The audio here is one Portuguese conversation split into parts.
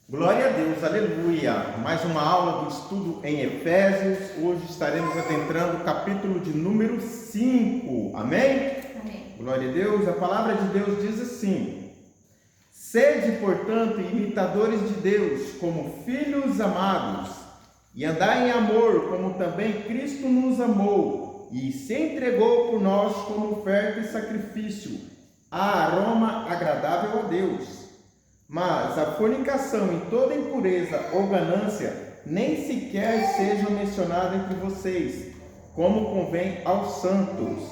Glória a Deus, aleluia! Mais uma aula do estudo em Efésios. Hoje estaremos adentrando o capítulo de número 5. Amém? Amém. Glória a Deus. A palavra de Deus diz assim: sede, portanto, imitadores de Deus, como filhos amados, e andai em amor, como também Cristo nos amou, e se entregou por nós como oferta e sacrifício, a aroma agradável a Deus. Mas a fornicação e toda impureza ou ganância nem sequer sejam mencionadas entre vocês, como convém aos santos.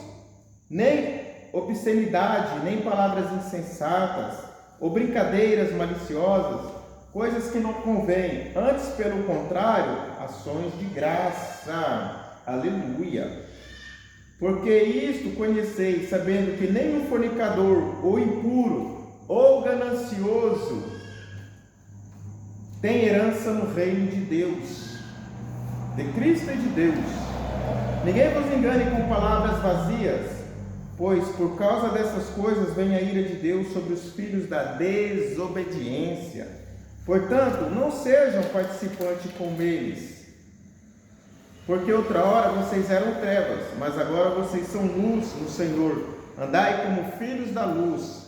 Nem obscenidade, nem palavras insensatas, ou brincadeiras maliciosas, coisas que não convêm, antes, pelo contrário, ações de graça. Aleluia! Porque isto conheceis, sabendo que nem o fornicador, ou impuro, ou ganancioso tem herança no reino de Deus, de Cristo e de Deus. Ninguém vos engane com palavras vazias, pois por causa dessas coisas vem a ira de Deus sobre os filhos da desobediência. Portanto, não sejam participantes com eles, porque outra hora vocês eram trevas, mas agora vocês são luz no Senhor. Andai como filhos da luz.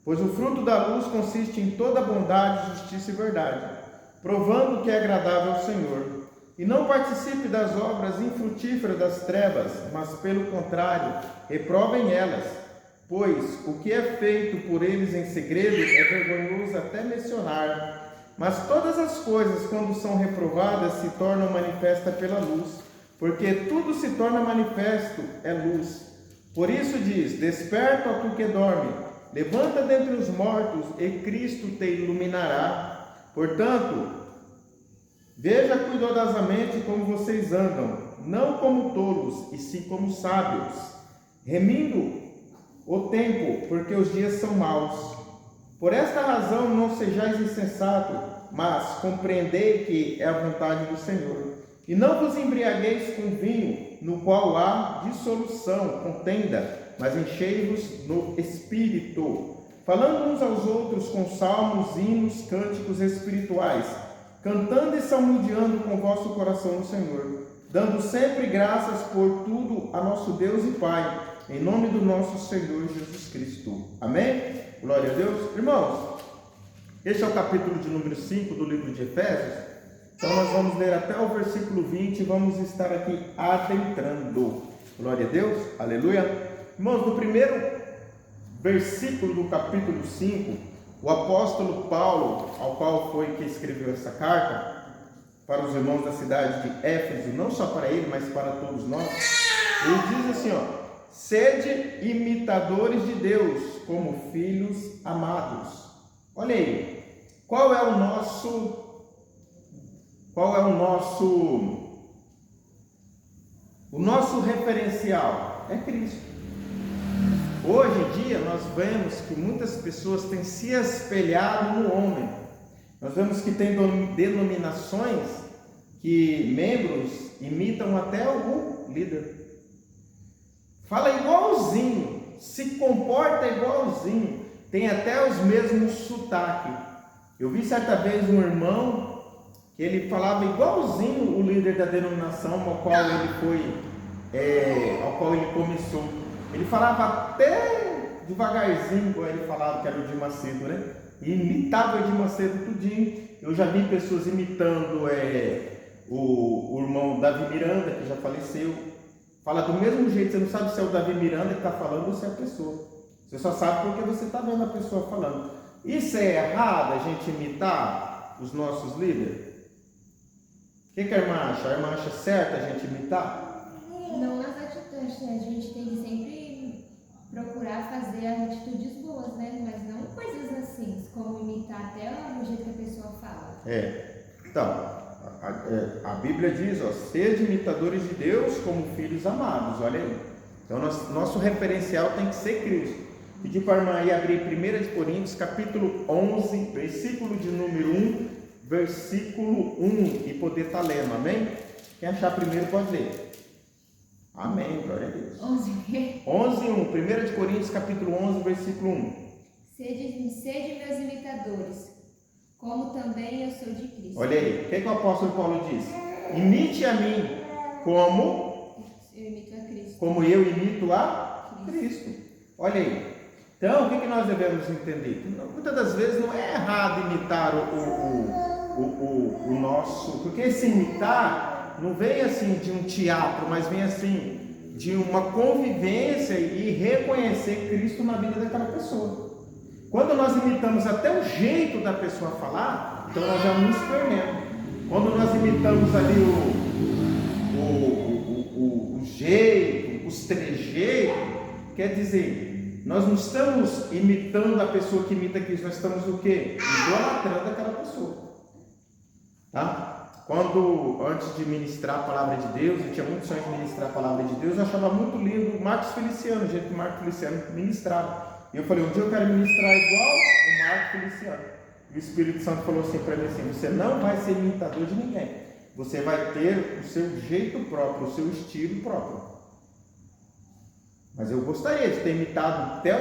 Pois o fruto da luz consiste em toda bondade, justiça e verdade, provando que é agradável ao Senhor. E não participe das obras infrutíferas das trevas, mas pelo contrário, reprovem elas. Pois o que é feito por eles em segredo é vergonhoso até mencionar. Mas todas as coisas, quando são reprovadas, se tornam manifestas pela luz, porque tudo se torna manifesto, é luz. Por isso diz: desperta, ó tu que dorme, levanta dentre os mortos, e Cristo te iluminará. Portanto, veja cuidadosamente como vocês andam, não como tolos, e sim como sábios, remindo o tempo, porque os dias são maus. Por esta razão não sejais insensatos, mas compreendei que é a vontade do Senhor. E não vos embriagueis com vinho, no qual há dissolução, contenda, mas enchei-vos no Espírito, falando uns aos outros com salmos, hinos, cânticos espirituais, cantando e salmodiando com vosso coração no Senhor, dando sempre graças por tudo a nosso Deus e Pai, em nome do nosso Senhor Jesus Cristo. Amém? Glória a Deus. Irmãos, este é o capítulo de número 5 do livro de Efésios. Então nós vamos ler até o versículo 20 e vamos estar aqui adentrando. Glória a Deus. Aleluia. Irmãos, no primeiro versículo do capítulo 5, o apóstolo Paulo, ao qual foi que escreveu essa carta, para os irmãos da cidade de Éfeso, não só para ele, mas para todos nós, ele diz assim, sede imitadores de Deus, como filhos amados. Olha aí, qual é o nosso referencial? É Cristo. Hoje em dia nós vemos que muitas pessoas têm se espelhado no homem. Nós vemos que tem denominações que membros imitam até o líder. Fala igualzinho, se comporta igualzinho, tem até os mesmos sotaques. Eu vi certa vez um irmão que ele falava igualzinho o líder da denominação ao qual ele começou. Ele falava até devagarzinho, como ele falava que era o Edir Macedo, né? E imitava o Edir Macedo tudinho. Eu já vi pessoas imitando o irmão Davi Miranda, que já faleceu. Fala do mesmo jeito, você não sabe se é o Davi Miranda que está falando ou se é a pessoa. Você só sabe porque você está vendo a pessoa falando. Isso é errado, a gente imitar os nossos líderes? O que a irmã acha? A irmã acha certo a gente imitar? Não nas atitudes, né? A gente tem que sempre procurar fazer atitudes boas, né? Mas não coisas assim, como imitar até o jeito que a pessoa fala. Então, a Bíblia diz, sede imitadores de Deus como filhos amados, olha aí. Então, nosso referencial tem que ser Cristo. Pedi para a irmã aí abrir 1 Coríntios, capítulo 11, versículo de número 1, versículo 1, e poder estar lendo, amém? Quem achar primeiro pode ler. Amém, glória a Deus. 11 o quê? 11, 1, 1 Coríntios, capítulo 11, versículo 1. Sede meus imitadores, como também eu sou de Cristo. Olha aí, o que o apóstolo Paulo diz? Imite a mim como eu imito a Cristo. Como eu imito a Cristo. Olha aí. Então, o que nós devemos entender? Muitas das vezes não é errado imitar o nosso, porque esse imitar não vem assim de um teatro, mas vem assim de uma convivência e reconhecer Cristo na vida daquela pessoa. Quando nós imitamos até o jeito da pessoa falar, então nós já nos perdemos. Quando nós imitamos ali o jeito, os trejeitos, quer dizer, nós não estamos imitando a pessoa que imita Cristo, nós estamos o quê? Idolatrando aquela pessoa. Tá? Quando, antes de ministrar a palavra de Deus, eu tinha muito sonho de ministrar a palavra de Deus, eu achava muito lindo o Marcos Feliciano, o jeito que o Marcos Feliciano ministrava. E eu falei, um dia eu quero ministrar igual o Marcos Feliciano. E o Espírito Santo falou assim para mim assim, você não vai ser imitador de ninguém. Você vai ter o seu jeito próprio, o seu estilo próprio. Mas eu gostaria de ter imitado até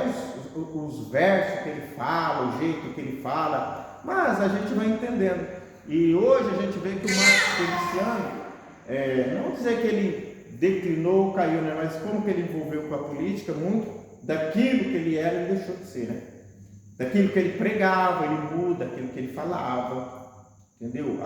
os versos que ele fala, o jeito que ele fala. Mas a gente vai entendendo. E hoje a gente vê que o Marcos Feliciano, não vou dizer que ele declinou, caiu, né? Mas como que ele envolveu com a política, muito daquilo que ele era, ele deixou de ser, né? Daquilo que ele pregava, ele muda, daquilo que ele falava, entendeu?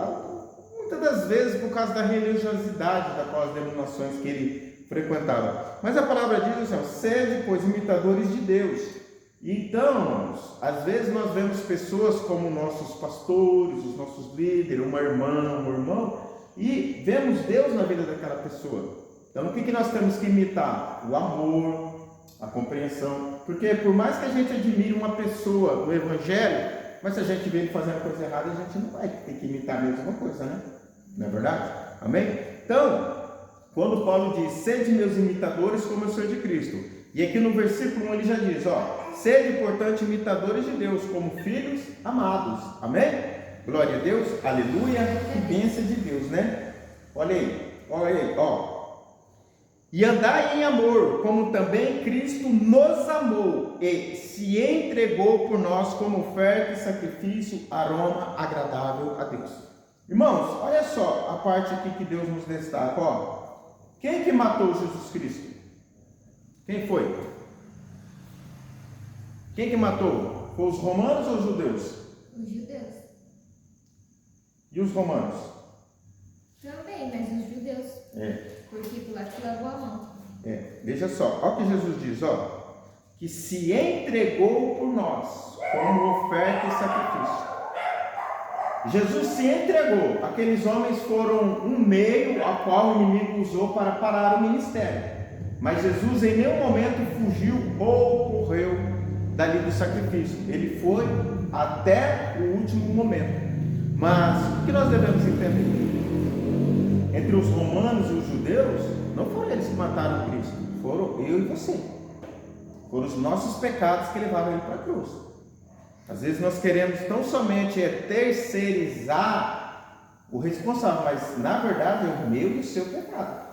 Muitas das vezes por causa da religiosidade das denominações que ele frequentava. Mas a palavra diz assim, sede, pois, imitadores de Deus. Então, às vezes nós vemos pessoas como nossos pastores, os nossos líderes, uma irmã, um irmão, e vemos Deus na vida daquela pessoa. Então, o que nós temos que imitar? O amor, a compreensão, porque por mais que a gente admire uma pessoa do Evangelho, mas se a gente vê ele fazendo coisa errada, a gente não vai ter que imitar a mesma coisa, né? Não é verdade? Amém? Então, quando Paulo diz, sede meus imitadores como eu sou de Cristo, e aqui no versículo 1 ele já diz, sede, portanto, imitadores de Deus como filhos amados, amém? Glória a Deus, aleluia, que bênção de Deus, né? Olha aí, ó. E andai em amor, como também Cristo nos amou e se entregou por nós como oferta e sacrifício, aroma agradável a Deus. Irmãos, olha só a parte aqui que Deus nos destaca, ó. Quem que matou Jesus Cristo? Quem foi? Quem que matou? Foi os romanos ou os judeus? Os judeus. E os romanos? Também, mas os judeus. Porque Pilatos lavou a mão. Veja só, olha o que Jesus diz, que se entregou por nós como oferta e sacrifício. Jesus se entregou. Aqueles homens foram um meio a qual o inimigo usou para parar o ministério. Mas Jesus em nenhum momento fugiu ou correu dali do sacrifício. Ele foi até o último momento. Mas o que nós devemos entender? Entre os romanos e os judeus, não foram eles que mataram Cristo, foram eu e você. Foram os nossos pecados que levaram ele para a cruz. Às vezes nós queremos tão somente terceirizar o responsável, mas na verdade é o meu e o seu pecado.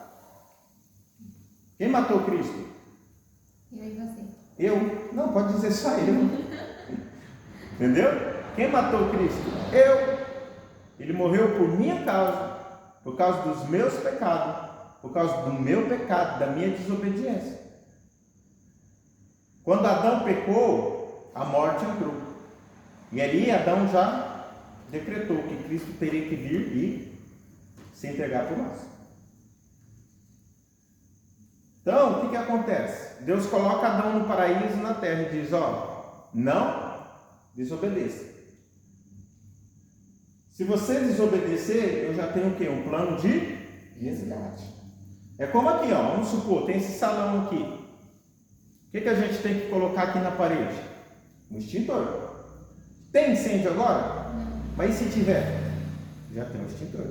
Quem matou Cristo? Eu e você. Eu? Não, pode dizer só eu. Entendeu? Quem matou Cristo? Eu. Ele morreu por minha causa. Por causa dos meus pecados, por causa do meu pecado, da minha desobediência. Quando Adão pecou, a morte entrou. E ali Adão já decretou que Cristo teria que vir e se entregar por nós. Então, o que acontece? Deus coloca Adão no paraíso, na terra, e diz, não desobedeça. Se você desobedecer, eu já tenho o quê? Um plano de resgate. É como aqui, vamos supor, tem esse salão aqui. O que a gente tem que colocar aqui na parede? Um extintor. Tem incêndio agora? Não. Mas e se tiver? Já tem um extintor.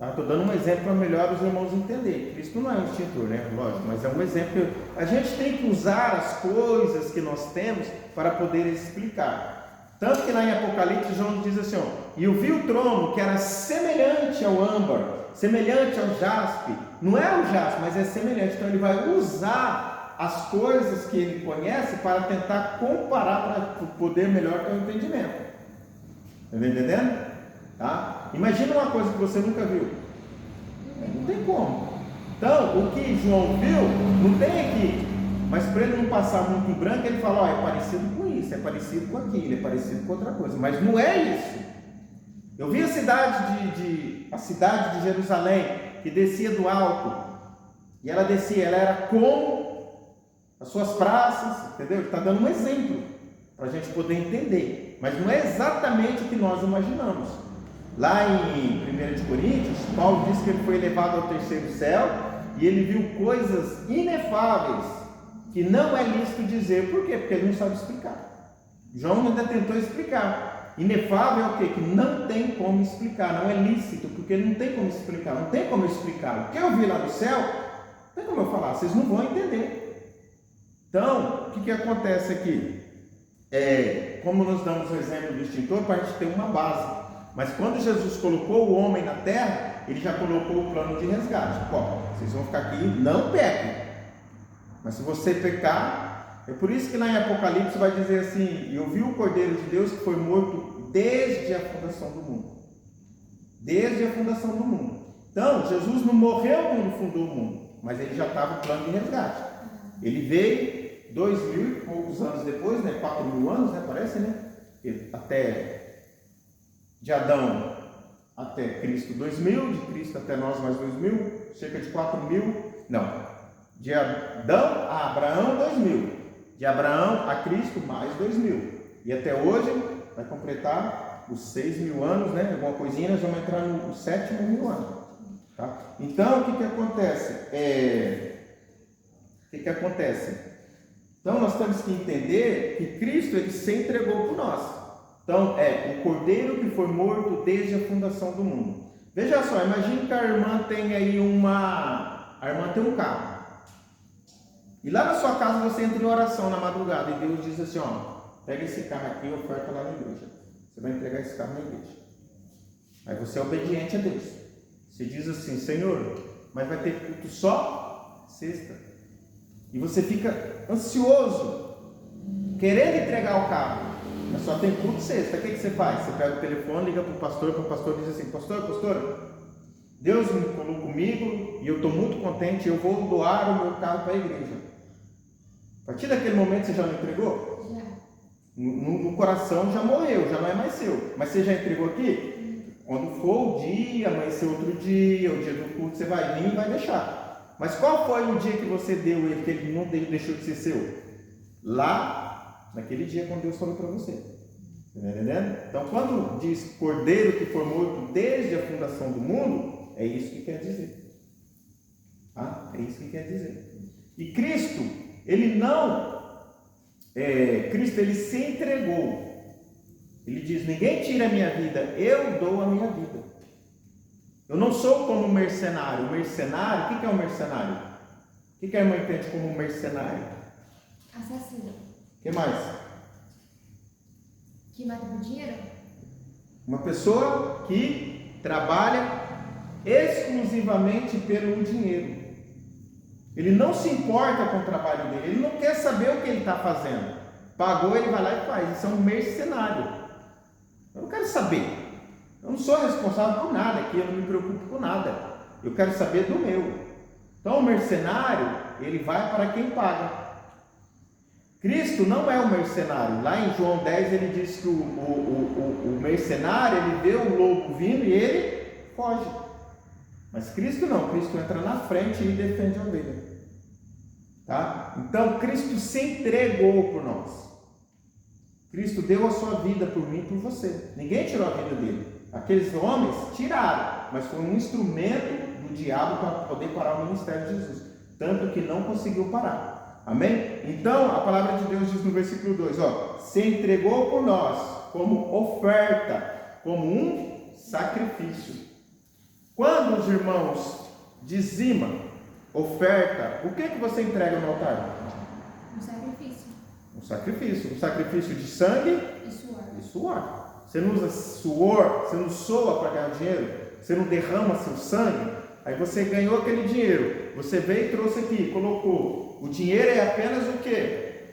Estou dando um exemplo para melhor os irmãos entenderem. Isso não é um extintor, né? Lógico, mas é um exemplo. A gente tem que usar as coisas que nós temos para poder explicar. Tanto que lá em Apocalipse, João diz assim, e eu vi o trono que era semelhante ao âmbar, semelhante ao jaspe. Não é o jaspe, mas é semelhante. Então ele vai usar as coisas que ele conhece para tentar comparar, para poder melhor ter o entendimento. Está entendendo? Tá? Imagina uma coisa que você nunca viu. Não tem como. Então, o que João viu, não tem aqui. Mas para ele não passar muito em branco, ele fala, ó, é parecido com isso, é parecido com aquilo, é parecido com outra coisa. Mas não é isso. Eu vi a cidade de Jerusalém, que descia do alto. E ela descia, ela era como as suas praças, entendeu? Ele está dando um exemplo para a gente poder entender. Mas não é exatamente o que nós imaginamos. Lá em 1 Coríntios, Paulo diz que ele foi levado ao terceiro céu e ele viu coisas inefáveis que não é lícito dizer. Por quê? Porque ele não sabe explicar. João ainda tentou explicar. Inefável é o quê? Que não tem como explicar, não é lícito, porque não tem como explicar, não tem como explicar. O que eu vi lá no céu, não tem como eu falar, vocês não vão entender. Então, o que acontece aqui? Como nós damos o exemplo do extintor, para a gente ter uma base. Mas quando Jesus colocou o homem na terra, ele já colocou o plano de resgate. Vocês vão ficar aqui, não pequem. Mas se você pecar, é por isso que lá em Apocalipse vai dizer assim: eu vi o Cordeiro de Deus que foi morto desde a fundação do mundo. Desde a fundação do mundo. Então, Jesus não morreu quando fundou o mundo, mas ele já estava no plano de resgate. Ele veio 2000 e poucos anos depois, 4.000 anos, parece, até de Adão até Cristo 2000, de Cristo até nós mais 2000, cerca de 4.000, de Adão a Abraão 2000, de Abraão a Cristo mais 2000, e até hoje vai completar os 6.000 anos, alguma coisinha, nós vamos entrar no 7.000 anos, tá? Então, o que acontece? Então, nós temos que entender que Cristo, ele se entregou por nós. Então, o Cordeiro que foi morto desde a fundação do mundo. Veja só, imagine que a irmã tem aí a irmã tem um carro. E lá na sua casa você entra em oração na madrugada e Deus diz assim, pega esse carro aqui e oferta lá na igreja. Você vai entregar esse carro na igreja. Aí você é obediente a Deus. Você diz assim, Senhor, mas vai ter culto só sexta. E você fica ansioso, querendo entregar o carro. Mas só tem culto sexta. O que você faz? Você pega o telefone, liga para o pastor diz assim, pastor, Deus me colocou comigo e eu estou muito contente, eu vou doar o meu carro para a igreja. A partir daquele momento você já não entregou? Já. No coração já morreu, já não é mais seu. Mas você já entregou aqui? Quando for o dia, amanhecer outro dia, o dia do culto, você vai vir e vai deixar. Mas qual foi o dia que você deu ele, que ele não deixou de ser seu? Lá, naquele dia quando Deus falou para você. Está entendendo? Então, quando diz Cordeiro que foi morto desde a fundação do mundo, é isso que quer dizer. É isso que quer dizer. E Cristo, Cristo, ele se entregou. Ele diz, ninguém tira a minha vida, eu dou a minha vida. Eu não sou como um mercenário. O mercenário, o que é um mercenário? O que a irmã entende como um mercenário? Assassino. O que mais? Que mata por dinheiro? Uma pessoa que trabalha exclusivamente pelo dinheiro. Ele não se importa com o trabalho dele, ele não quer saber o que ele está fazendo. Pagou, ele vai lá e faz. Isso é um mercenário. Eu não quero saber. Eu não sou responsável por nada aqui, eu não me preocupo com nada. Eu quero saber do meu. Então o mercenário, ele vai para quem paga. Cristo não é um mercenário. Lá em João 10 ele diz que o mercenário, ele vê o lobo vindo e ele foge. Mas Cristo não, Cristo entra na frente e defende a ovelha. Tá? Então Cristo se entregou por nós. Cristo deu a sua vida por mim e por você. Ninguém tirou a vida dele. Aqueles homens tiraram, mas foi um instrumento do diabo para poder parar o ministério de Jesus. Tanto que não conseguiu parar. Amém? Então, a palavra de Deus diz no versículo 2, se entregou por nós como oferta, como um sacrifício. Quando os irmãos dizimam, oferta, o que você entrega no altar? Um sacrifício. Um sacrifício. Um sacrifício de sangue e suor. E suor. Você não usa suor, você não soa para ganhar dinheiro, você não derrama seu sangue. Aí você ganhou aquele dinheiro, você veio e trouxe aqui, colocou. O dinheiro é apenas o quê?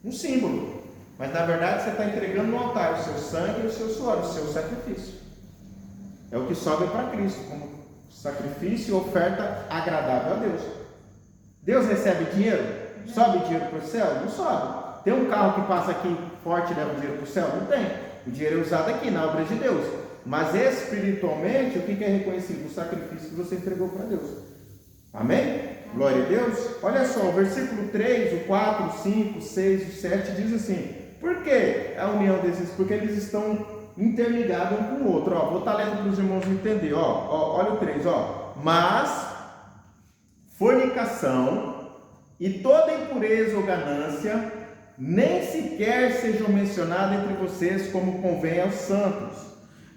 Um símbolo. Mas na verdade você está entregando no altar o seu sangue e o seu suor, o seu sacrifício. É o que sobe para Cristo, como sacrifício e oferta agradável a Deus. Deus recebe dinheiro? Sobe dinheiro para o céu? Não sobe. Tem um carro que passa aqui forte e leva dinheiro para o céu? Não tem. O dinheiro é usado aqui na obra de Deus. Mas espiritualmente, o que é reconhecido? O sacrifício que você entregou para Deus. Amém? Glória a Deus. Olha só, o versículo 3, o 4, o 5, o 6, o 7 diz assim: por que a união desses? Porque eles estão interligados um com o outro. Vou estar lendo para os irmãos entender. Olha o 3. Mas fornicação e toda impureza ou ganância nem sequer sejam mencionadas entre vocês, como convém aos santos.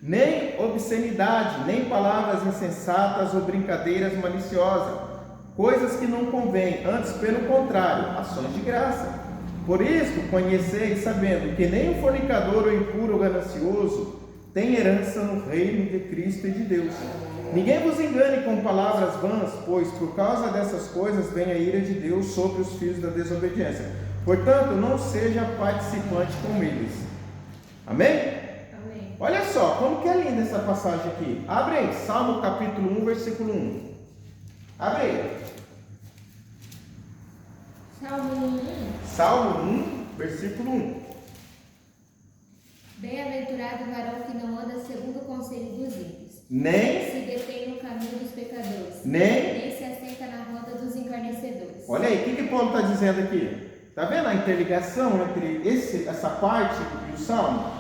Nem obscenidade, nem palavras insensatas ou brincadeiras maliciosas, coisas que não convêm, antes pelo contrário, ações de graça. Por isso, conheceis, sabendo que nem o fornicador, ou impuro, ou ganancioso tem herança no reino de Cristo e de Deus. Ninguém vos engane com palavras vãs, pois por causa dessas coisas vem a ira de Deus sobre os filhos da desobediência. Portanto, não seja participante com eles. Amém? Amém. Olha só, como que é linda essa passagem aqui. Abre aí, Salmo capítulo 1, versículo 1. Abre aí. Salmo 1, versículo 1. Bem-aventurado o varão que não anda segundo o conselho dos ímpios, Nem se detém no caminho dos pecadores, nem se assenta na roda dos encarnecedores. Olha aí, o que Paulo está dizendo aqui? Está vendo a interligação entre essa parte e o Salmo?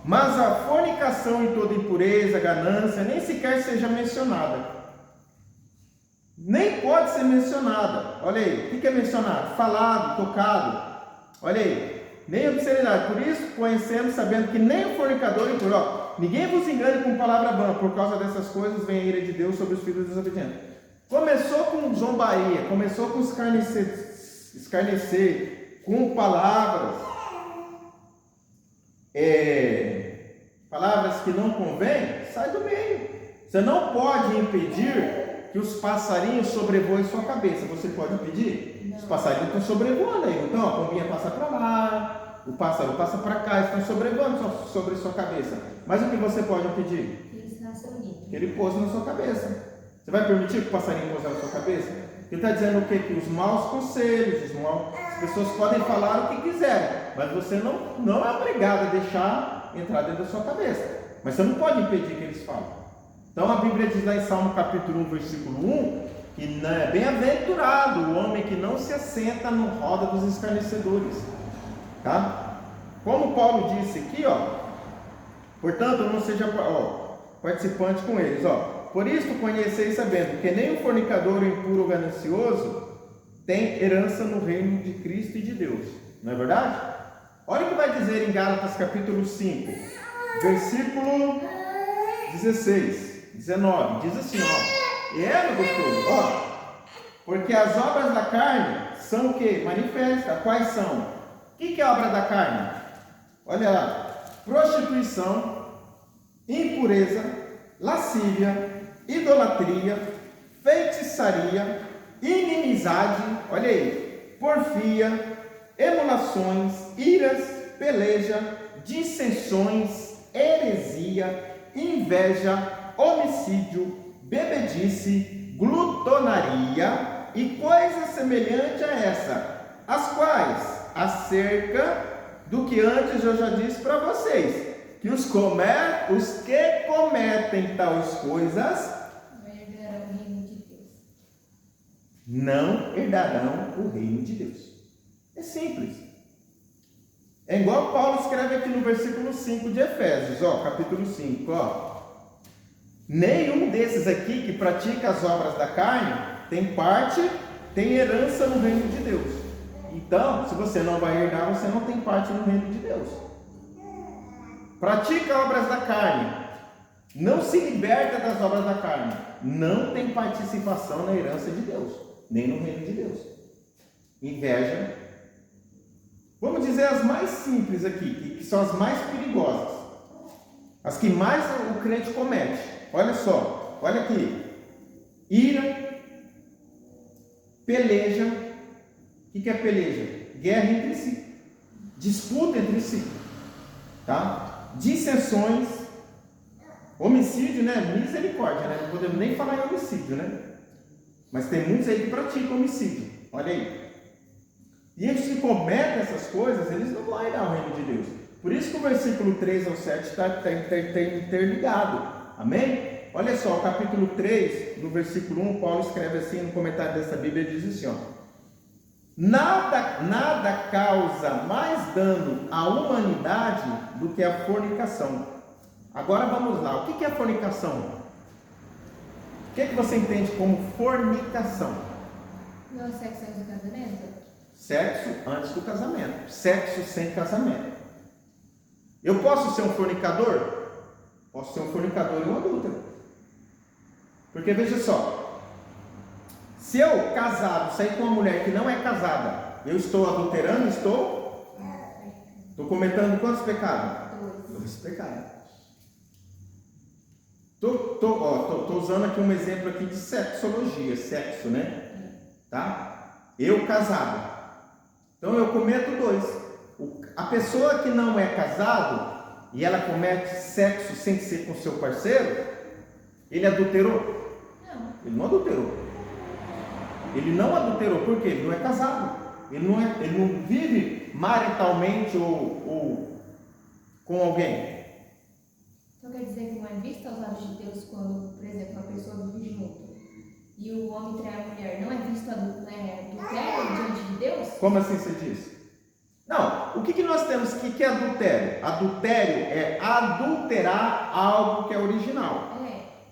Mas a fornicação e toda impureza, ganância, nem sequer seja mencionada. Nem pode ser mencionada. Olha aí, o que é mencionado? Falado, tocado. Olha aí, nem obscenidade. Por isso, conhecendo, sabendo que nem o fornicador impuro. Ninguém vos engane com palavra vã. Por causa dessas coisas vem a ira de Deus sobre os filhos desobedientes. Começou com zombaria, começou com escarnecer, com palavras, palavras que não convêm, sai do meio. Você não pode impedir que os passarinhos sobrevoem sua cabeça. Você pode impedir? Não. Os passarinhos estão sobrevoando aí. Então, a pombinha passa para lá, o pássaro passa para cá, estão sobrevoando sobre sua cabeça. Mas o que você pode impedir? Que ele pouse na sua cabeça. Você vai permitir que o passarinho pouse na sua cabeça? Ele está dizendo o quê? Que os maus conselhos, as pessoas podem falar o que quiserem, mas você não é obrigado a deixar entrar dentro da sua cabeça. Mas você não pode impedir que eles falem. Então a Bíblia diz lá em Salmo capítulo 1, versículo 1, que é bem-aventurado o homem que não se assenta no roda dos escarnecedores. Tá? Como Paulo disse aqui, portanto, não seja participante com eles. Por isso conheceis sabendo que nem o fornicador, o impuro ou ganancioso tem herança no reino de Cristo e de Deus. Não é verdade? Olha o que vai dizer em Gálatas capítulo 5, versículo 16, 19. Diz assim, meu gostoso, porque as obras da carne são o que? Manifestas. Quais são? O que é a obra da carne? Olha lá: prostituição, impureza, lascívia, idolatria, feitiçaria, inimizade, olha aí, porfia, emulações, iras, peleja, dissensões, heresia, inveja, homicídio, bebedice, glutonaria e coisa semelhante a essa, as quais, acerca do que antes eu já disse para vocês, que os que cometem tais coisas não herdarão o reino de Deus. É simples. É igual Paulo escreve aqui no versículo 5 de Efésios, capítulo 5, nenhum desses aqui que pratica as obras da carne tem herança no reino de Deus. Então, se você não vai herdar, você não tem parte no reino de Deus. Pratica obras da carne, não se liberta das obras da carne, não tem participação na herança de Deus, nem no reino de Deus. Inveja, vamos dizer as mais simples aqui, que são as mais perigosas, as que mais o crente comete. Olha só, olha aqui: ira, peleja. O que é peleja? Guerra entre si. disputa entre si, tá? Dissensões, homicídio, né? Misericórdia, né? Não podemos nem falar em homicídio, né? Mas tem muitos aí que praticam homicídio, olha aí. E eles que cometem essas coisas, eles não vão herdar o reino de Deus. Por isso que o versículo 3 ao 7 está interligado. Amém? Olha só, o capítulo 3, no versículo 1, Paulo escreve assim no comentário dessa Bíblia, diz assim, ó: nada causa mais dano à humanidade do que a fornicação. Agora vamos lá, o que é a fornicação? O que você entende como fornicação? Não é sexo antes do casamento? Sexo antes do casamento, sexo sem casamento. Eu posso ser um fornicador? Posso ser um fornicador e um adúltero. Porque veja só, se eu casado sair com uma mulher que não é casada, eu estou adulterando? Estou cometendo quantos pecados? 2 pecados. Estou usando aqui um exemplo aqui de sexologia, sexo, né? Tá? Eu casado. Então eu cometo 2. A pessoa que não é casado e ela comete sexo sem ser com seu parceiro, ele adulterou? Não. Ele não adulterou. Ele não adulterou, por quê? Ele não é casado. Ele não vive maritalmente ou com alguém. Então quer dizer que não é visto aos olhos de Deus quando, por exemplo, uma pessoa vive junto e o homem trai a mulher, não é visto adultério diante de Deus? Como assim você diz? Não, o que nós temos que é adultério? Adultério é adulterar algo que é original.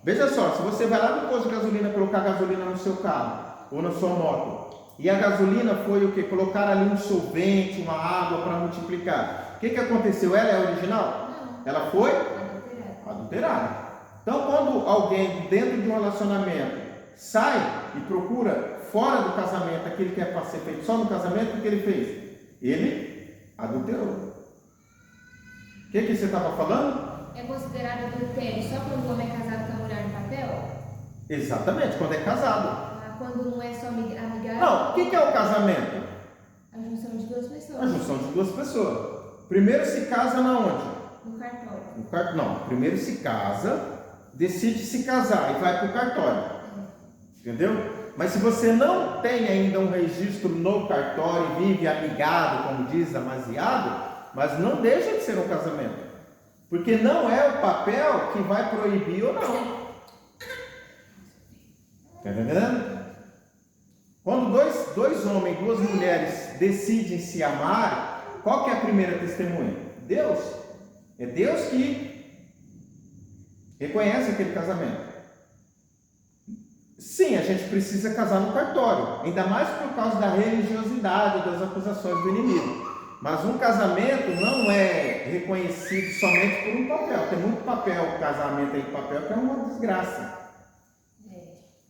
Veja só, se você vai lá no posto de gasolina colocar gasolina no seu carro ou na sua moto, e a gasolina foi o que? Colocar ali um solvente, uma água para multiplicar. O que aconteceu? Ela é original? Não. Ela foi adulterada. Então, quando alguém dentro de um relacionamento sai e procura fora do casamento aquilo que é para ser feito só no casamento, o que ele fez? Ele adulterou. O que você estava falando? É considerado adultério só quando o homem é casado com a mulher no papel? Exatamente, quando é casado. Quando não é só amigável? Não, o que é o casamento? A junção de 2 pessoas. A junção de 2 pessoas. Primeiro se casa na onde? No cartório. Não, primeiro se casa, decide se casar e vai para o cartório. Entendeu? Mas se você não tem ainda um registro no cartório e vive amigado, como diz, amasiado, mas não deixa de ser um casamento. Porque não é o papel que vai proibir ou não. Está entendendo? Quando dois homens, 2 mulheres decidem se amar, qual que é a primeira testemunha? Deus. É Deus que reconhece aquele casamento. Sim, a gente precisa casar no cartório, ainda mais por causa da religiosidade, das acusações do inimigo. Mas um casamento não é reconhecido somente por um papel. Tem muito papel, casamento aí de papel, que é uma desgraça.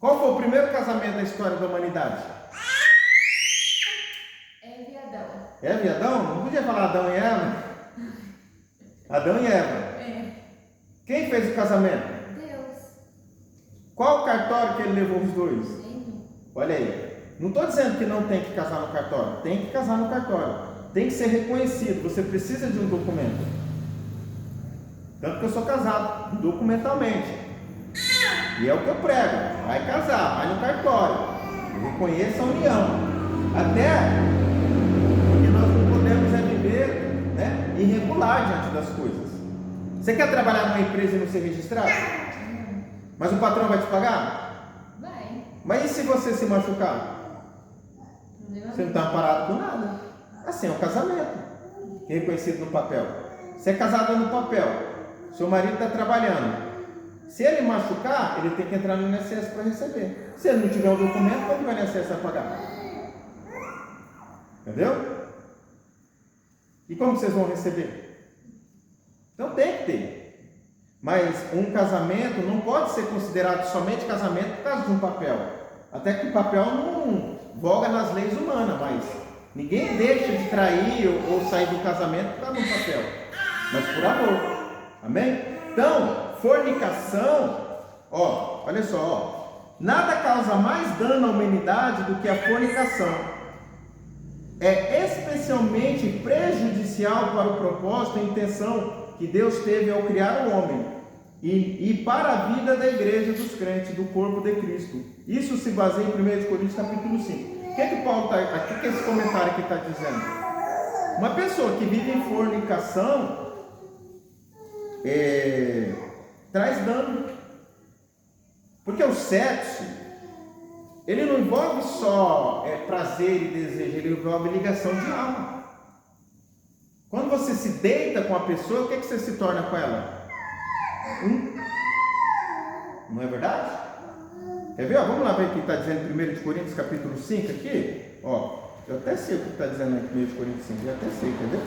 Qual foi o primeiro casamento da história da humanidade? Eva e Adão. Eva e Adão? Não podia falar Adão e Eva? Adão e Eva. Quem fez o casamento? Qual o cartório que ele levou os 2? Olha aí. Não estou dizendo que não tem que casar no cartório. Tem que casar no cartório. Tem que ser reconhecido. Você precisa de um documento. Tanto que eu sou casado documentalmente. E é o que eu prego. Vai casar, vai no cartório. Reconheça a união. Até porque nós não podemos viver, né, irregular diante das coisas. Você quer trabalhar numa empresa e não ser registrado? Mas o patrão vai te pagar? Vai. Mas e se você se machucar? Você não está amparado com nada. Assim é o casamento, que é reconhecido no papel. Você é casado no papel. Seu marido está trabalhando. Se ele machucar, ele tem que entrar no INSS para receber. Se ele não tiver um documento, como vai o INSS vai pagar? Entendeu? E como vocês vão receber? Então tem que ter. Mas um casamento não pode ser considerado somente casamento por causa de um papel. Até que o papel não voga nas leis humanas, mas ninguém deixa de trair ou sair do casamento por causa de um papel. Mas por amor. Amém? Então, fornicação, olha só, nada causa mais dano à humanidade do que a fornicação. é especialmente prejudicial para o propósito e intenção que Deus teve ao criar o homem e para a vida da igreja dos crentes, do corpo de Cristo. Isso se baseia em 1 Coríntios capítulo 5. O que Paulo está aqui, que esse comentário aqui está dizendo? Uma pessoa que vive em fornicação traz dano, porque o sexo ele não envolve só prazer e desejo, ele envolve ligação de alma. Quando você se deita com a pessoa, o que você se torna com ela? Não é verdade? Quer ver? Vamos lá ver o que está dizendo em 1 Coríntios capítulo 5 aqui. Eu até sei o que está dizendo em 1 Coríntios 5, eu até sei, entendeu?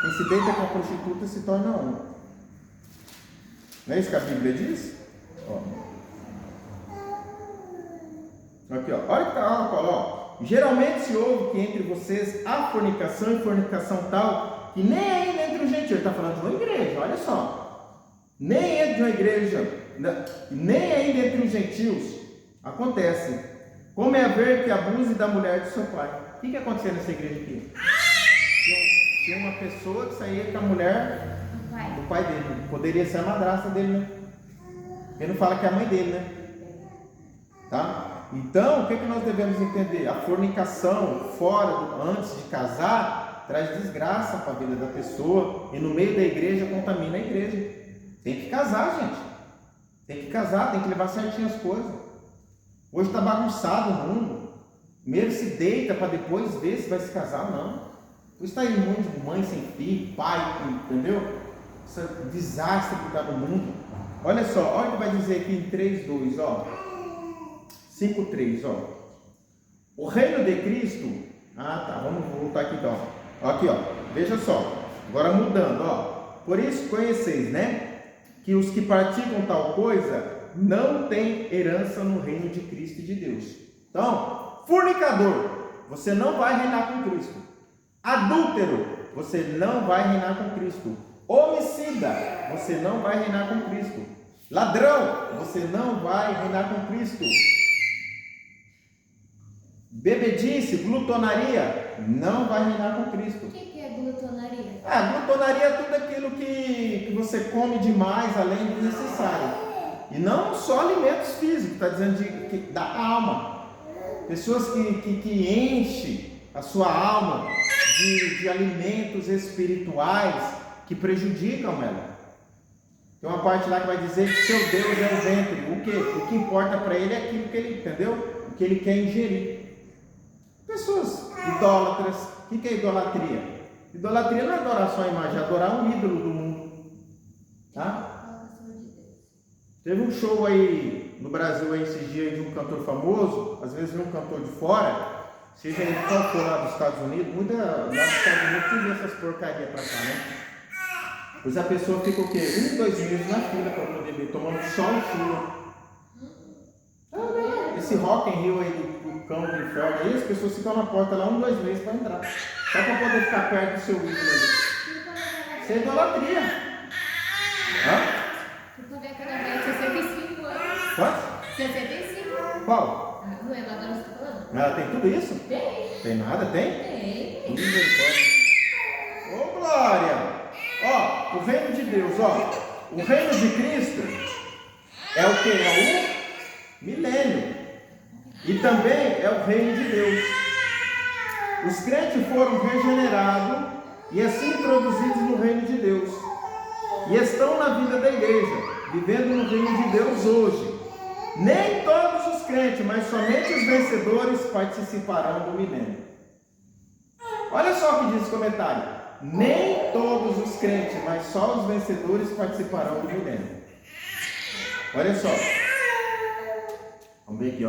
Quem se deita com a prostituta se torna um. Não é isso que a Bíblia diz? Aqui, olha o que está Paulo. Geralmente se ouve que entre vocês há fornicação e fornicação tal que nem ainda entre os gentios. Ele está falando de uma igreja, olha só. Nem entre uma igreja, nem ainda entre os gentios acontece. Como é haver que abuse da mulher de seu pai? O que aconteceu nessa igreja aqui? Tinha uma pessoa que saía com a mulher do pai dele. Poderia ser a madrasta dele, né? Ele não fala que é a mãe dele, né? Tá? Então, o que nós devemos entender? A fornicação antes de casar traz desgraça para a vida da pessoa e no meio da igreja contamina a igreja. Tem que casar, gente. Tem que casar, tem que levar certinho as coisas. Hoje está bagunçado o mundo. Primeiro se deita para depois ver se vai se casar, não. Hoje está aí um monte de mãe sem filho, pai, entendeu? Esse desastre que está no mundo. Olha só, olha o que vai dizer aqui em 3:2, 5:3, O reino de Cristo. Vamos voltar aqui então. Aqui, veja só. Agora mudando, Por isso conheceis, né? Que os que praticam tal coisa não têm herança no reino de Cristo e de Deus. Então, fornicador, você não vai reinar com Cristo. Adúltero, você não vai reinar com Cristo. Homicida, você não vai reinar com Cristo. Ladrão, você não vai reinar com Cristo. Bebedice, glutonaria, não vai reinar com Cristo. O que é glutonaria? Glutonaria é tudo aquilo que você come demais além do necessário. E não só alimentos físicos, está dizendo da alma. Pessoas que enchem a sua alma de alimentos espirituais que prejudicam ela. Tem uma parte lá que vai dizer que seu Deus é o ventre. O que importa para ele é aquilo que ele, entendeu? O que ele quer ingerir. Pessoas idólatras. O que é idolatria? Idolatria não é adorar só a imagem, é adorar um ídolo do mundo. Tá? Teve um show aí no Brasil aí esses dias de um cantor famoso, às vezes vem um cantor de fora, seja ele qual for lá dos Estados Unidos, lá dos Estados Unidos tudo essas porcarias pra cá, né? Pois a pessoa fica o quê? 1, 2 meses na fila para poder ver, tomando sol e chuva. Esse Rock in Rio aí do cão do inferno aí, as pessoas ficam na porta lá 1, 2 meses para entrar. Só para poder ficar perto do seu ídolo ali. Isso é idolatria. Eu ver aquela velha de 65 anos. Quantos? 65. Qual? Não é lá agora você está falando? Ela tem tudo isso? Tem. Tem nada? Tem? Tem. Ô glória! O reino de Deus, o reino de Cristo é o que? É o milênio. E também é o reino de Deus. Os crentes foram regenerados e assim introduzidos no reino de Deus. E estão na vida da igreja, vivendo no reino de Deus hoje. Nem todos os crentes, mas somente os vencedores participarão do milênio. Olha só o que diz o comentário. Nem todos os crentes, mas só os vencedores participarão do milênio. Olha só. Vamos ver aqui,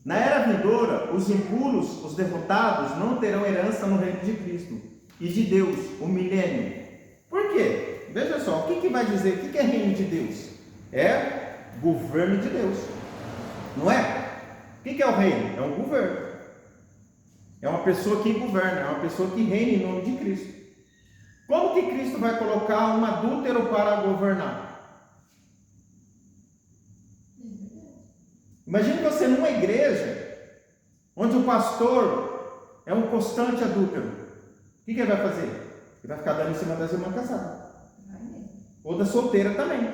Na era vindoura, os impuros, os derrotados, não terão herança no reino de Cristo e de Deus, o milênio. Por quê? Veja só, o que vai dizer? O que é reino de Deus? É governo de Deus. Não é? O que é o reino? É um governo. É uma pessoa que governa, é uma pessoa que reina em nome de Cristo. Como que Cristo vai colocar um adúltero para governar? Imagine você numa igreja onde o pastor é um constante adúltero, o que ele vai fazer? Ele vai ficar dando em cima das irmãs casadas. Ou da solteira também.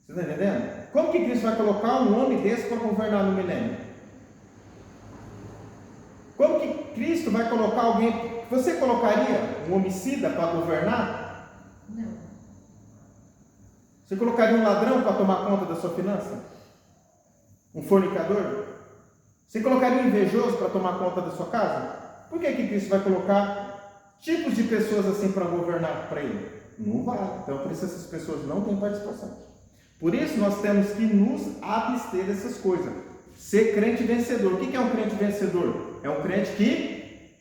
Você está entendendo? Como que Cristo vai colocar um homem desse para governar no milênio? Como que Cristo vai colocar alguém... Você colocaria um homicida para governar? Não. Você colocaria um ladrão para tomar conta da sua finança? Um fornicador? Você colocaria um invejoso para tomar conta da sua casa? Por que Cristo vai colocar tipos de pessoas assim para governar para ele? Não vai. Então, por isso essas pessoas não têm participação. Por isso nós temos que nos abster dessas coisas. Ser crente vencedor. O que é um crente vencedor? É um crente que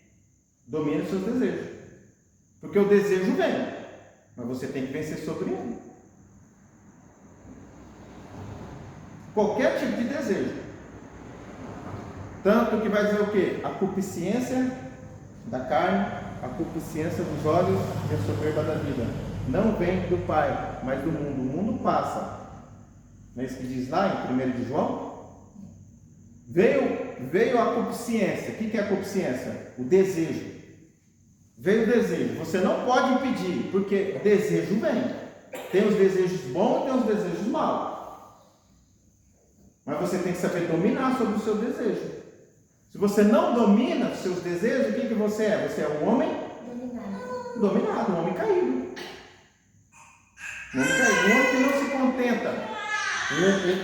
domina os seus desejos. Porque o desejo vem, mas você tem que vencer sobre ele. Qualquer tipo de desejo. Tanto que vai dizer o quê? A concupiscência da carne, a concupiscência dos olhos e a soberba da vida. Não vem do Pai, mas do mundo. O mundo passa. Não é isso que diz lá em 1 de João? Veio a concupiscência. O que é a concupiscência? O desejo. Veio o desejo. Você não pode impedir, porque o desejo vem. Tem os desejos bons e tem os desejos maus. Mas você tem que saber dominar sobre o seu desejo. Se você não domina os seus desejos, o que você é? Você é um homem dominado, um homem caído. Um homem caído, um homem que não se contenta.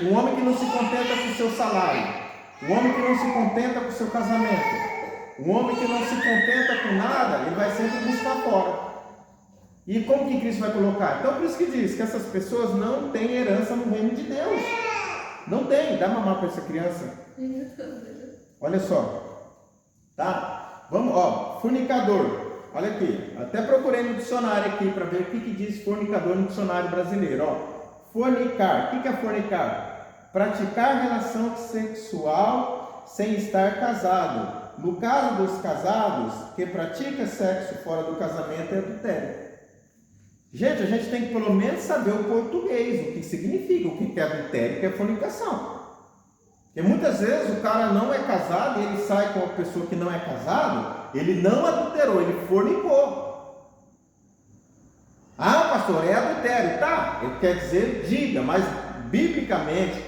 Um homem que não se contenta com o seu salário. Um homem que não se contenta com o seu casamento. Um homem que não se contenta com nada, ele vai sempre buscar fora. E como que Cristo vai colocar? Então por isso que diz que essas pessoas não têm herança no reino de Deus. Não tem. Dá mamar para essa criança. Olha só. Tá? Vamos, ó. Fornicador. Olha aqui. Até procurei no dicionário aqui para ver o que diz fornicador no dicionário brasileiro. Ó. Fornicar. O que é fornicar? Praticar relação sexual sem estar casado. No caso dos casados, que pratica sexo fora do casamento é adultério. Gente, a gente tem que pelo menos saber o português, o que significa, o que é adultério, o que é fornicação. Porque muitas vezes o cara não é casado e ele sai com uma pessoa que não é casado, ele não adulterou, ele fornicou. Ah, pastor, é adultério. Tá, ele quer dizer, diga, mas biblicamente,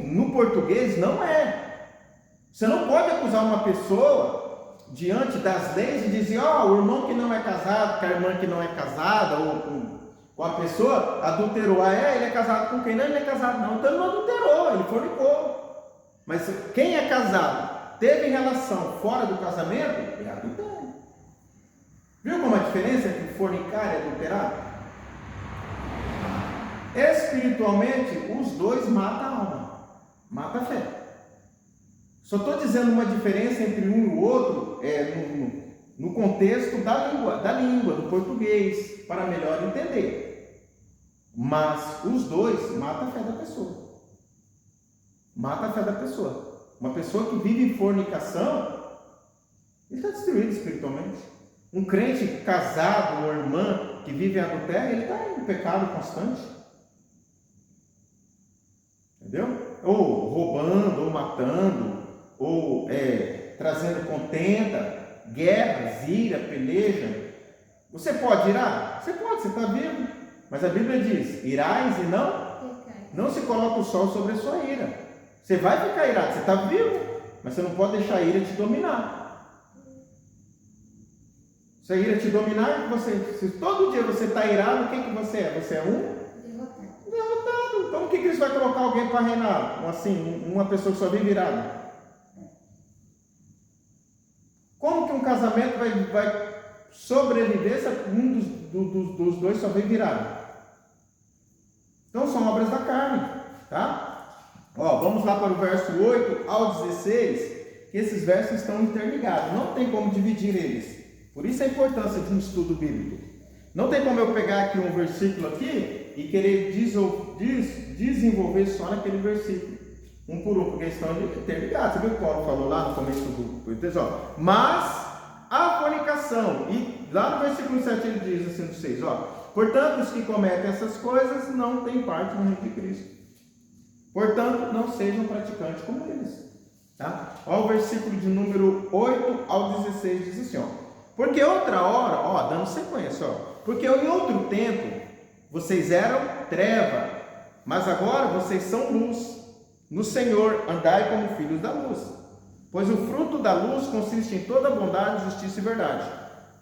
no português não é. Você não pode acusar uma pessoa diante das leis e dizer, o irmão que não é casado, que a irmã que não é casada, ou com a pessoa adulterou. Ele é casado com quem? Não, ele não é casado não. Então ele não adulterou, ele fornicou. Mas quem é casado, teve relação fora do casamento, é adultério. Viu como a diferença entre fornicar e adulterar? Espiritualmente, os dois matam a alma, matam a fé. Só estou dizendo uma diferença entre um e o outro no contexto da língua, do português, para melhor entender. Mas os dois matam a fé da pessoa. Mata a fé da pessoa. Uma pessoa que vive em fornicação, ele está destruído espiritualmente. Um crente casado, uma irmã que vive em adultério, ele está em pecado constante. Entendeu? Ou roubando, ou matando, ou trazendo contenda, guerras, ira, peleja. Você pode irar? Você pode, você está vivo. Mas a Bíblia diz, irais e não se coloca o sol sobre a sua ira. Você vai ficar irado, você está vivo, mas você não pode deixar a ira te dominar. Se a ira te dominar, se todo dia você está irado, o que você é? Você é um derrotado. Como que Cristo vai colocar alguém para reinar? Assim, uma pessoa que só vive irado? Como que um casamento vai sobreviver se um dos dois só vive irado? Então são obras da carne, tá? Vamos lá para o verso 8 ao 16, que esses versos estão interligados, não tem como dividir eles. Por isso a importância de um estudo bíblico. Não tem como eu pegar aqui um versículo aqui e querer desenvolver só naquele versículo, um por um, porque eles estão interligados. Você viu o que Paulo falou lá no começo do texto? Mas a fornicação, e lá no versículo 7 ele diz assim no 6, Portanto, os que cometem essas coisas não têm parte no reino de Cristo. Portanto, não sejam praticantes como eles. Tá? Olha o versículo de número 8 ao 16, diz assim, ó. Porque outra hora, ó, dando sequência, ó. Porque em outro tempo, vocês eram treva, mas agora vocês são luz. No Senhor, andai como filhos da luz. Pois o fruto da luz consiste em toda bondade, justiça e verdade,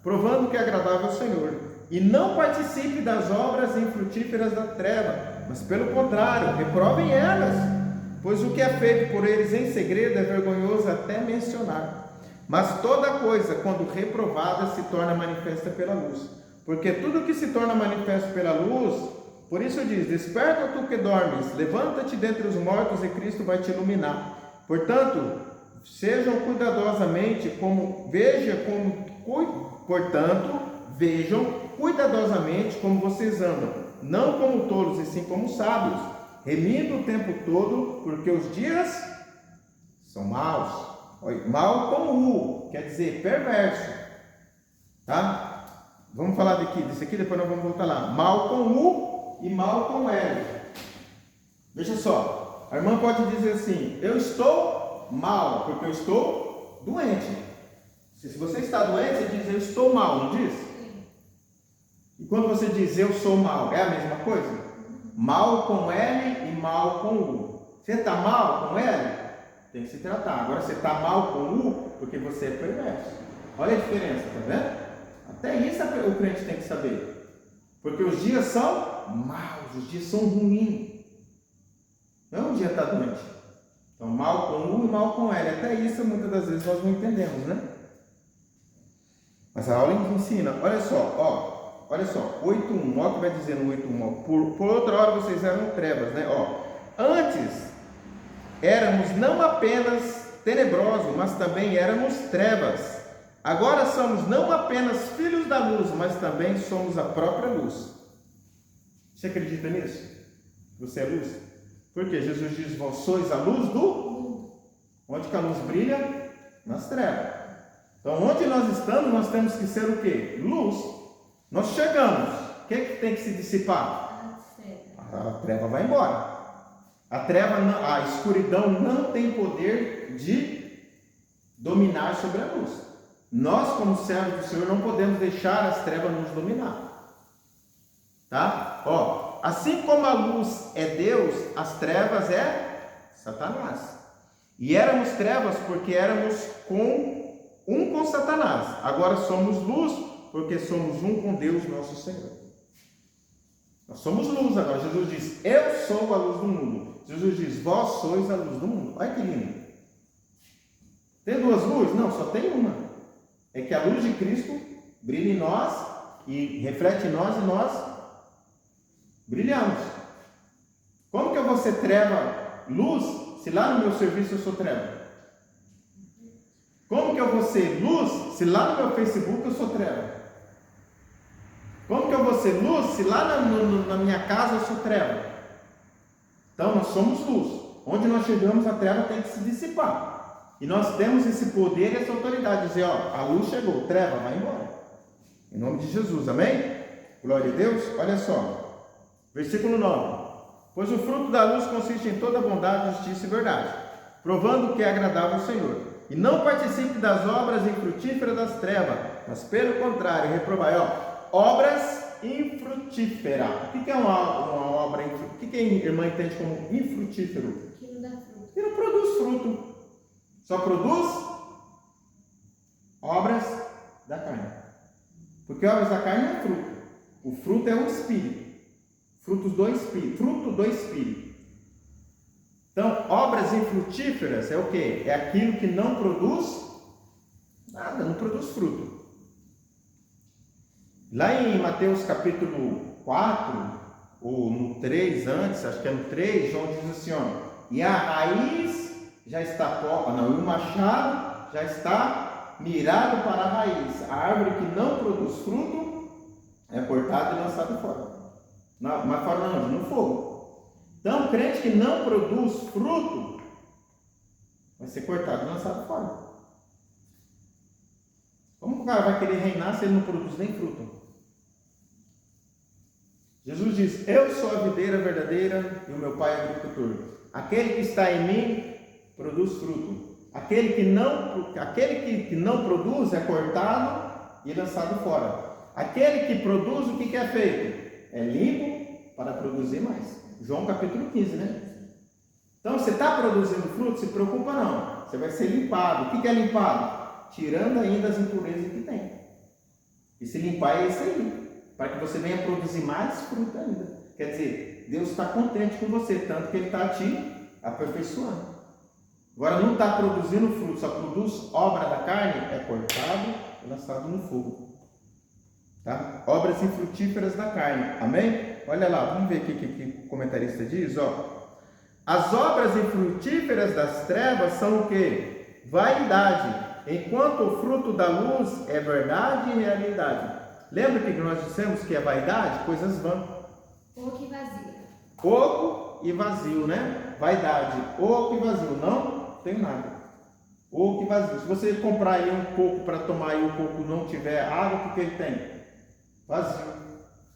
provando que é agradável ao Senhor. E não participe das obras infrutíferas da treva, mas pelo contrário, reprovem elas. Pois o que é feito por eles em segredo é vergonhoso até mencionar. Mas toda coisa, quando reprovada, se torna manifesta pela luz. Porque tudo que se torna manifesto pela luz, por isso diz, desperta tu que dormes, levanta-te dentre os mortos e Cristo vai te iluminar. Portanto, vejam cuidadosamente como vocês andam, não como tolos, e sim como sábios, remindo o tempo todo, porque os dias são maus. Mal com U, quer dizer perverso, tá? Vamos falar disso aqui, depois nós vamos voltar lá. Mal com U e mal com L. Veja só, a irmã pode dizer assim, eu estou mal, porque eu estou doente. Se você está doente, você diz, eu estou mal, não diz? E quando você diz, eu sou mal, é a mesma coisa? Mal com L e mal com U. Você está mal com L? Tem que se tratar. Agora você está mal com U, porque você é perverso. Olha a diferença, tá vendo? Até isso o crente tem que saber. Porque os dias são maus, os dias são ruins. Não é um dia está doente. Então, mal com U e mal com L. Até isso, muitas das vezes, nós não entendemos, né? Mas a aula ensina. Olha só, olha só, 8.1. Olha o que vai dizer no 8.1. Por outra hora, vocês eram trevas, né? Antes, éramos não apenas tenebrosos, mas também éramos trevas. Agora somos não apenas filhos da luz, mas também somos a própria luz. Você acredita nisso? Você é luz? Porque Jesus diz, vós sois a luz do mundo. Onde que a luz brilha? Nas trevas. Então, onde nós estamos, nós temos que ser o quê? Luz. Nós chegamos. O que tem que se dissipar? A treva vai embora. A escuridão não tem poder de dominar sobre a luz. Nós, como servos do Senhor, não podemos deixar as trevas nos dominar. Tá? Assim como a luz é Deus, as trevas é Satanás. E éramos trevas porque éramos com Satanás. Agora somos luz porque somos um com Deus, nosso Senhor. Nós somos luz agora. Jesus diz, eu sou a luz do mundo. Jesus diz, vós sois a luz do mundo. Olha que lindo. Tem duas luzes? Não, só tem uma. É que a luz de Cristo brilha em nós e reflete em nós e nós brilhamos. Como que eu vou ser treva, luz, se lá no meu serviço eu sou treva? Como que eu vou ser luz, se lá no meu Facebook eu sou treva? Como que eu vou ser luz, se lá na minha casa eu sou treva? Então nós somos luz. Onde nós chegamos, a treva tem que se dissipar. E nós temos esse poder e essa autoridade de dizer, a luz chegou, treva, vai embora. Em nome de Jesus, amém? Glória a Deus. Olha só, versículo 9. Pois o fruto da luz consiste em toda bondade, justiça e verdade, provando que é agradável ao Senhor. E não participe das obras infrutíferas das trevas, mas pelo contrário, reprovai. Obras infrutíferas. O que é uma obra infrutífera? O que a irmã entende como infrutífero? Que não dá fruto. Que não produz fruto. Só produz obras da carne. Porque obras da carne é fruto. O fruto é o Espírito. Fruto do Espírito. Então, obras infrutíferas é o quê? É aquilo que não produz nada, não produz fruto. Lá em Mateus capítulo 4, ou no 3 antes, acho que é no 3, João diz assim, e a raiz já está e o machado já está mirado para a raiz. A árvore que não produz fruto é cortada e lançada fora. Mas fora não, no fogo. Então, o crente que não produz fruto vai ser cortado e lançado fora. Como o cara vai querer reinar se ele não produz nem fruto? Jesus diz: eu sou a videira verdadeira e o meu pai é o agricultor. Aquele que está em mim produz fruto. Aquele que não produz é cortado e lançado fora. Aquele que produz, o que é feito? É limpo para produzir mais. João capítulo 15, né? Então, você está produzindo fruto, se preocupa não. Você vai ser limpado. O que é limpado? Tirando ainda as impurezas que tem. E se limpar é isso aí. Para que você venha produzir mais fruto ainda. Quer dizer, Deus está contente com você, tanto que Ele está te aperfeiçoando. Agora, não está produzindo fruto, só produz obra da carne, é cortado e lançado no fogo. Tá? Obras infrutíferas da carne. Amém? Olha lá, vamos ver aqui o que o comentarista diz. Ó. As obras infrutíferas das trevas são o quê? Vaidade. Enquanto o fruto da luz é verdade e realidade. Lembra que nós dissemos que é vaidade? Coisas vãs. Oco e vazio. Oco e vazio, né? Vaidade. Oco e vazio. Não tem nada. Oco e vazio. Se você comprar aí um coco para tomar e o coco não tiver água, o que ele tem? Vazio.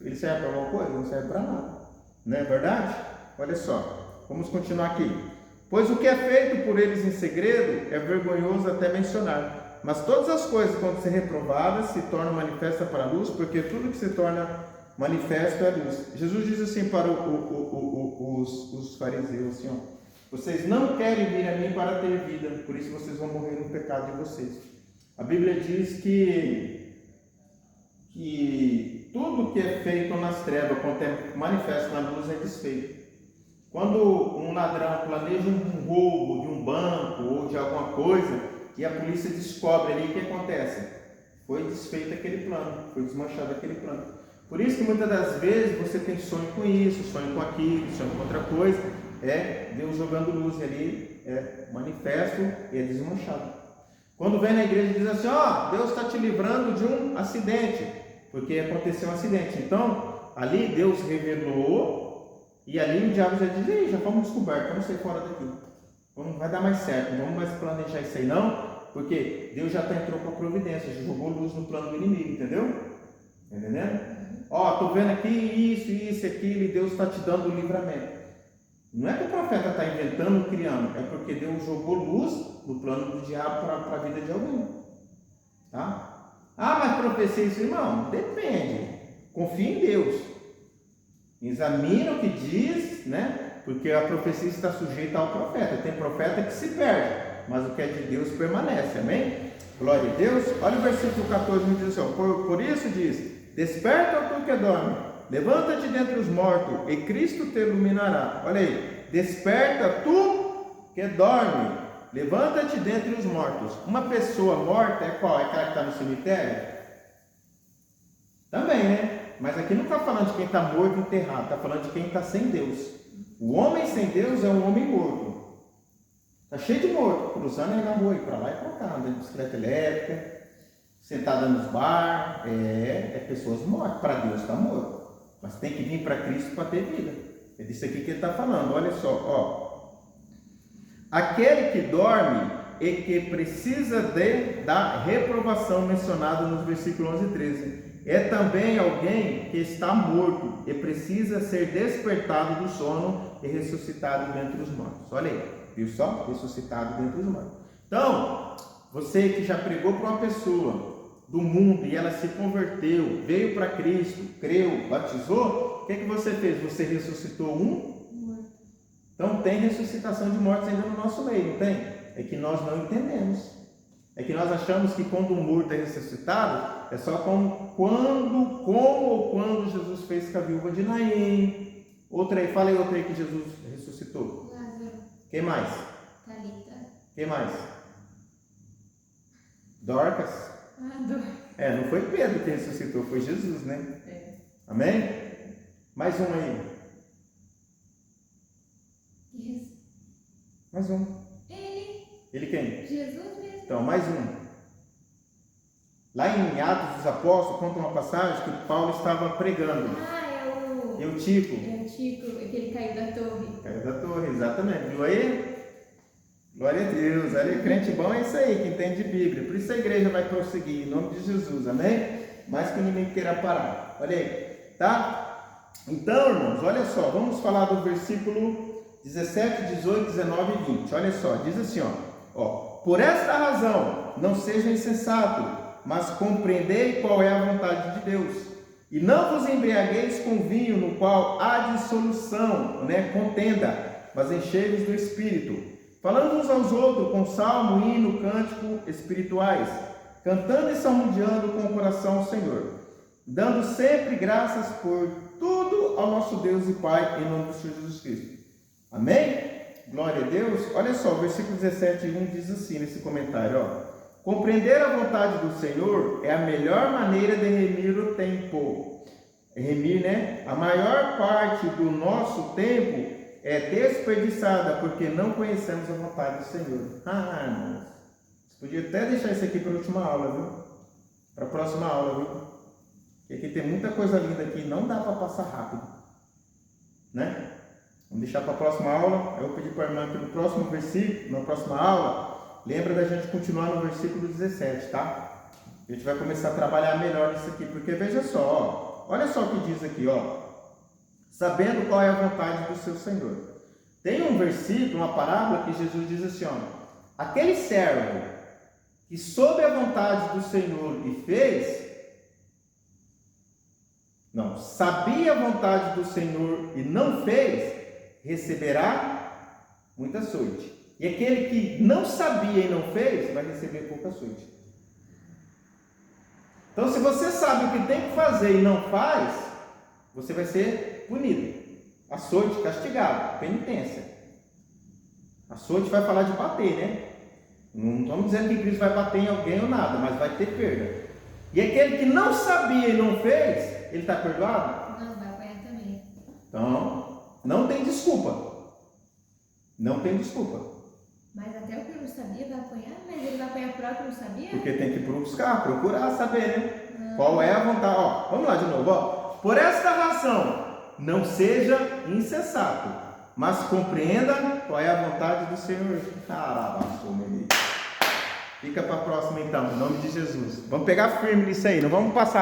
Ele serve para alguma coisa? Não serve para nada. Não é verdade? Olha só. Vamos continuar aqui. Pois o que é feito por eles em segredo é vergonhoso até mencionar. Mas todas as coisas, quando são reprovadas, se tornam manifestas para a luz, porque tudo que se torna manifesto é luz. Jesus diz assim para os fariseus, assim, ó, vocês não querem vir a mim para ter vida, por isso vocês vão morrer no pecado de vocês. A Bíblia diz que tudo que é feito nas trevas, quando é manifesto na luz, é desfeito. Quando um ladrão planeja um roubo de um banco ou de alguma coisa, e a polícia descobre ali, o que acontece? Foi desfeito aquele plano, foi desmanchado aquele plano. Por isso que muitas das vezes você tem sonho com isso, sonho com aquilo, sonho com outra coisa, é Deus jogando luz ali, é manifesto e é desmanchado. Quando vem na igreja e diz assim, ó, Deus está te livrando de um acidente, porque aconteceu um acidente. Então, ali Deus revelou, e ali o diabo já diz, ei, já fomos descobertos, vamos sair fora daqui. Não vai dar mais certo, não vamos mais planejar isso aí não, porque Deus já entrou com a providência, já jogou luz no plano do inimigo, entendeu? Entendendo? Ó, tô vendo aqui isso, aquilo, e Deus está te dando o livramento. Não é que o profeta está inventando, criando, é porque Deus jogou luz no plano do diabo para a vida de alguém. Tá? Ah, mas profecia isso, irmão? Depende. Confia em Deus. Examina o que diz, né? Porque a profecia está sujeita ao profeta. Tem profeta que se perde, mas o que é de Deus permanece. Amém? Glória a Deus. Olha o versículo 14, me diz assim, por isso diz, desperta tu que dorme, levanta-te dentre os mortos, e Cristo te iluminará. Olha aí, desperta tu que dorme, levanta-te dentre os mortos. Uma pessoa morta é qual? É aquela que está no cemitério? Também, né? Mas aqui não está falando de quem está morto e enterrado, está falando de quem está sem Deus. O homem sem Deus é um homem morto. Está cheio de morto, cruzando aí na rua, para lá e para cá, andando de bicicleta elétrica, sentada nos bar, é pessoas mortas. Para Deus está morto. Mas tem que vir para Cristo para ter vida. É disso aqui que ele está falando. Olha só, ó. Aquele que dorme e que precisa da reprovação mencionada nos versículos 11 e 13. É também alguém que está morto e precisa ser despertado do sono e ressuscitado dentre os mortos. Olha aí, viu só? Ressuscitado dentre os mortos. Então, você que já pregou para uma pessoa do mundo e ela se converteu, veio para Cristo, creu, batizou, o que você fez? Você ressuscitou morto. Então tem ressuscitação de mortos ainda no nosso meio, não tem? É que nós não entendemos. É que nós achamos que quando um morto é ressuscitado, é só como ou quando Jesus fez com a viúva de Naim. Outra aí, fala aí outra aí que Jesus ressuscitou. Lázaro. Quem mais? Talita. Quem mais? Dorcas. Não foi Pedro que ressuscitou, foi Jesus, né? Amém? Mais um aí. Yes. Mais um. Ele quem? Jesus mesmo. Então, mais um. Lá em Atos dos Apóstolos, conta uma passagem que Paulo estava pregando. Eutico. Que ele caiu da torre. Caiu da torre, exatamente. Viu aí? Glória a Deus. Olha, crente bom é isso aí, que entende Bíblia. Por isso a igreja vai prosseguir, em nome de Jesus, amém? Mais que o inimigo queira parar. Olha aí, tá? Então, irmãos, olha só, vamos falar do versículo 17, 18, 19 e 20. Olha só, diz assim, ó, por esta razão, não seja insensato, mas compreendei qual é a vontade de Deus. E não vos embriagueis com vinho, no qual há dissolução, contenda, mas enchei-vos do Espírito, falando uns aos outros com salmo, hino, cântico espirituais, cantando e salmodiando com o coração ao Senhor, dando sempre graças por tudo ao nosso Deus e Pai, em nome do Senhor Jesus Cristo. Amém? Glória a Deus. Olha só, o versículo 17, 1 diz assim nesse comentário, compreender a vontade do Senhor é a melhor maneira de remir o tempo. Remir, A maior parte do nosso tempo é desperdiçada porque não conhecemos a vontade do Senhor. Irmãos, você podia até deixar isso aqui para a última aula, viu? Para a próxima aula, viu? Porque aqui tem muita coisa linda aqui, não dá para passar rápido, Vamos deixar para a próxima aula. Eu vou pedir para a irmã que no próximo versículo, na próxima aula, lembra da gente continuar no versículo 17, tá? A gente vai começar a trabalhar melhor nisso aqui, porque veja só, olha só o que diz aqui, sabendo qual é a vontade do seu Senhor. Tem um versículo, uma parábola que Jesus diz assim, aquele servo que soube a vontade do Senhor e fez, sabia a vontade do Senhor e não fez, receberá muita açoite. E aquele que não sabia e não fez, vai receber pouca açoite. Então, se você sabe o que tem que fazer e não faz, você vai ser punido. Açoite, castigado, penitência. Açoite vai falar de bater, Não estamos dizendo que Cristo vai bater em alguém ou nada, mas vai ter perda. E aquele que não sabia e não fez, ele está perdoado? Não, vai apanhar também. Então, não tem desculpa. Não tem desculpa. Mas até o que não sabia vai apanhar, mas ele vai apanhar por algo que não sabia? Porque tem que buscar, procurar saber, qual é a vontade. Vamos lá de novo, Por esta razão, não seja insensato, mas compreenda qual é a vontade do Senhor. Fica para a próxima então, em nome de Jesus. Vamos pegar firme nisso aí, não vamos passar.